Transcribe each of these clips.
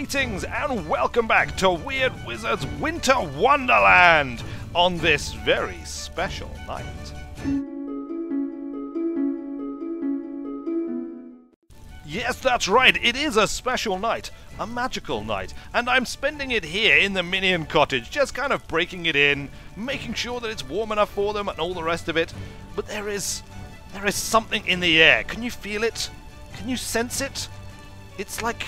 Greetings and welcome back to Weird Wizard's Winter Wonderland on this very special night. Yes, that's right, it is a special night, a magical night, and I'm spending it here in the Minion Cottage, just kind of breaking it in, making sure that it's warm enough for them and all the rest of it. But there is something in the air. Can you feel it? Can you sense it? It's like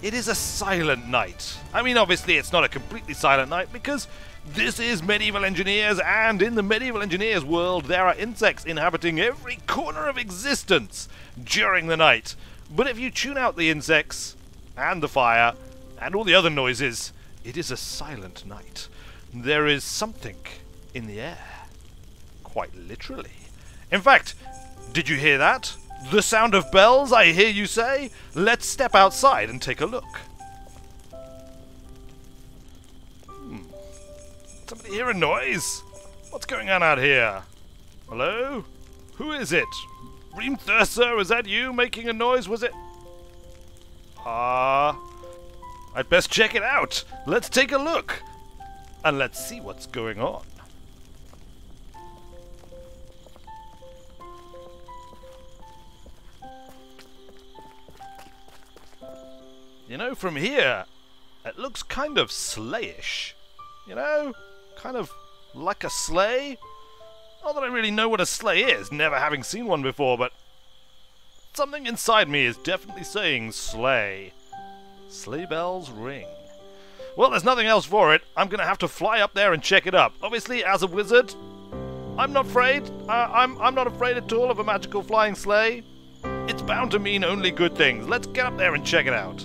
it is a silent night. I mean, obviously it's not a completely silent night because this is Medieval Engineers, and in the Medieval Engineers world there are insects inhabiting every corner of existence during the night. But if you tune out the insects and the fire and all the other noises, it is a silent night. There is something in the air. Quite literally. In fact, did you hear that? The sound of bells, I hear you say? Let's step outside and take a look. Somebody hear a noise? What's going on out here? Hello? Who is it? Regnilse, is that you making a noise, was it? I'd best check it out. Let's take a look. And let's see what's going on. You know, from here, it looks kind of sleighish. You know? Kind of like a sleigh. Not that I really know what a sleigh is, never having seen one before, but something inside me is definitely saying sleigh. Sleigh bells ring. Well, there's nothing else for it. I'm going to have to fly up there and check it up. Obviously, as a wizard, I'm not afraid. I'm not afraid at all of a magical flying sleigh. It's bound to mean only good things. Let's get up there and check it out.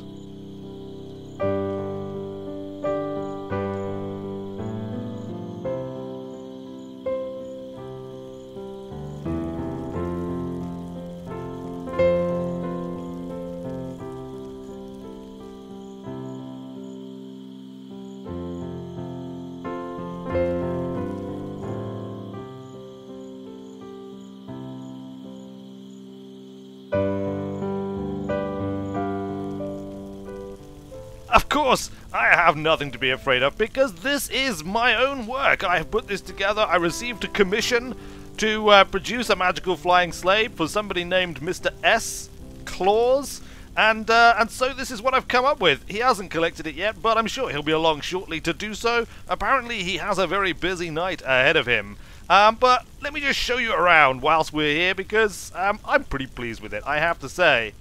Of course, I have nothing to be afraid of because this is my own work. I have put this together. I received a commission to produce a magical flying sleigh for somebody named Mr. S. Claus, and so this is what I've come up with. He hasn't collected it yet, but I'm sure he'll be along shortly to do so. Apparently, he has a very busy night ahead of him. But let me just show you around whilst we're here because I'm pretty pleased with it, I have to say.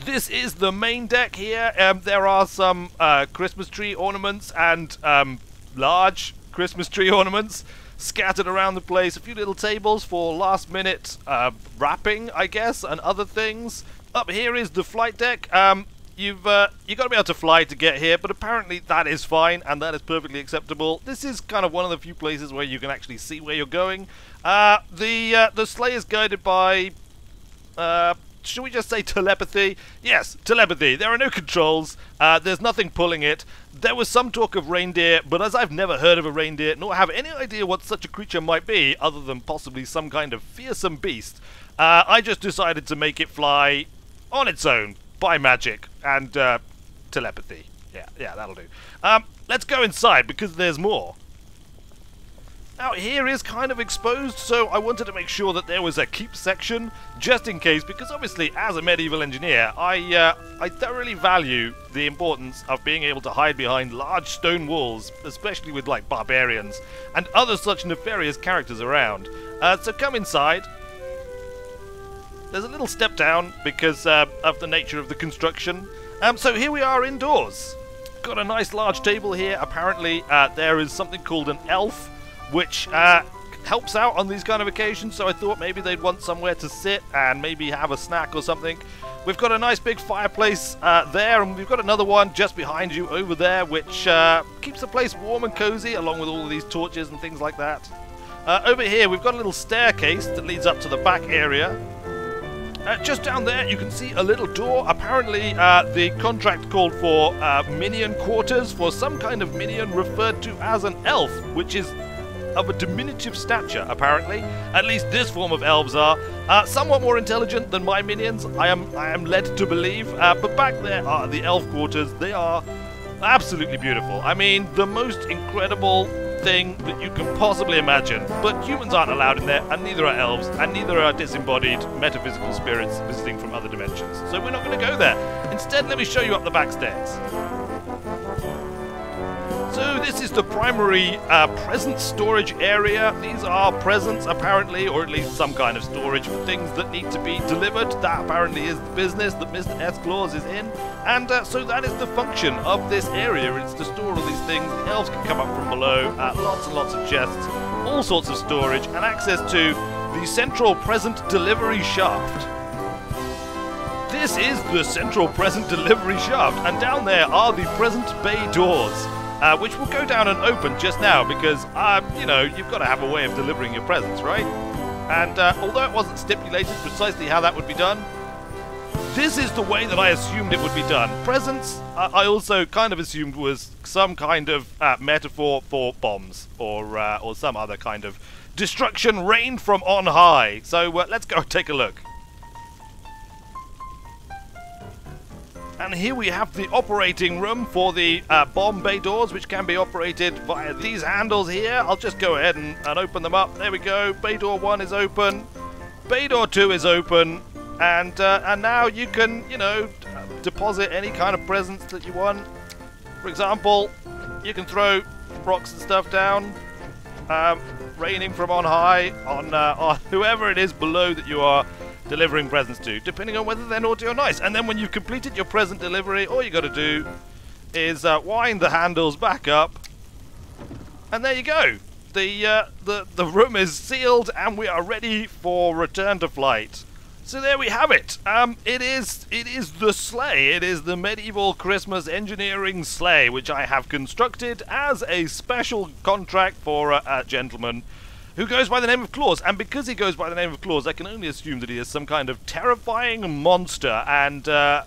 This is the main deck here. There are some Christmas tree ornaments and large Christmas tree ornaments scattered around the place. A few little tables for last minute wrapping, I guess, and other things. Up here is the flight deck. You've got to be able to fly to get here, but apparently that is fine and that is perfectly acceptable. This is kind of one of the few places where you can actually see where you're going. The sleigh is guided by should we just say telepathy? Yes, telepathy. There are no controls. There's nothing pulling it. There was some talk of reindeer, but as I've never heard of a reindeer, nor have any idea what such a creature might be, other than possibly some kind of fearsome beast, I just decided to make it fly on its own, by magic, and telepathy. Yeah, that'll do. Let's go inside, because there's more. Out here is kind of exposed, so I wanted to make sure that there was a keep section, just in case, because obviously, as a medieval engineer, I thoroughly value the importance of being able to hide behind large stone walls, especially with, like, barbarians, and other such nefarious characters around. So come inside. There's a little step down, because of the nature of the construction. So here we are indoors. Got a nice large table here. Apparently, there is something called an elf, which helps out on these kind of occasions, so I thought maybe they'd want somewhere to sit and maybe have a snack or something. We've got a nice big fireplace there, and we've got another one just behind you over there, which keeps the place warm and cozy, along with all of these torches and things like that. Over here, we've got a little staircase that leads up to the back area. Just down there, you can see a little door. Apparently, the contract called for minion quarters for some kind of minion referred to as an elf, which is of a diminutive stature, apparently. At least this form of elves are. Somewhat more intelligent than my minions, I am led to believe. But back there are the elf quarters. They are Absolutely beautiful. I mean, the most incredible thing that you can possibly imagine. But humans aren't allowed in there, and neither are elves, and neither are disembodied metaphysical spirits visiting from other dimensions. So we're not going to go there. Instead, let me show you up the back stairs. So this is the primary present storage area. These are presents, apparently, or at least some kind of storage for things that need to be delivered. That apparently is the business that Mr. S-Claus is in. And so that is the function of this area. It's to store all these things. The elves can come up from below. Lots and lots of chests, all sorts of storage, and access to the central present delivery shaft. This is the central present delivery shaft, and down there are the present bay doors. Which will go down and open just now because, you know, you've got to have a way of delivering your presents, right? And although it wasn't stipulated precisely how that would be done, this is the way that I assumed it would be done. Presents, I also kind of assumed was some kind of metaphor for bombs or some other kind of destruction rained from on high. So let's go take a look. And here we have the operating room for the bomb bay doors, which can be operated via these handles here. I'll just go ahead and open them up. There we go. Bay door 1 is open. Bay door 2 is open. And now you can, you know, deposit any kind of presents that you want. For example, you can throw rocks and stuff down, raining from on high on whoever it is below that you are delivering presents to, depending on whether they're naughty or nice. And then when you've completed your present delivery, all you got to do is wind the handles back up, and there you go. The room is sealed, and we are ready for return to flight. So there we have it. It is the sleigh. It is the medieval Christmas engineering sleigh, which I have constructed as a special contract for a gentleman who goes by the name of Claus. And because he goes by the name of Claus, I can only assume that he is some kind of terrifying monster. And, well,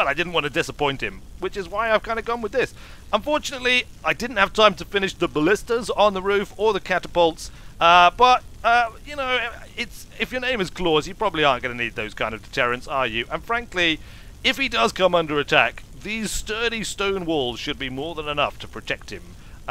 I didn't want to disappoint him, which is why I've kind of gone with this. Unfortunately, I didn't have time to finish the ballistas on the roof or the catapults. But you know, if your name is Claus, you probably aren't going to need those kind of deterrents, are you? And frankly, if he does come under attack, these sturdy stone walls should be more than enough to protect him.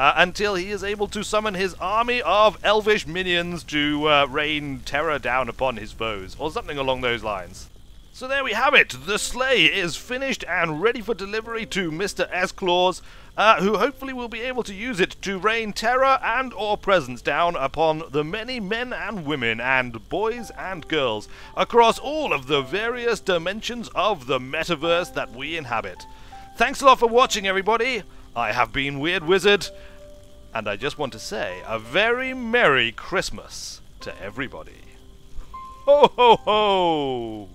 Until he is able to summon his army of elvish minions to rain terror down upon his foes, or something along those lines. So there we have it. The sleigh is finished and ready for delivery to Mr. S-Claus, who hopefully will be able to use it to rain terror and or presents down upon the many men and women and boys and girls across all of the various dimensions of the metaverse that we inhabit. Thanks a lot for watching, everybody. I have been Weird Wizard, and I just want to say a very Merry Christmas to everybody. Ho ho ho!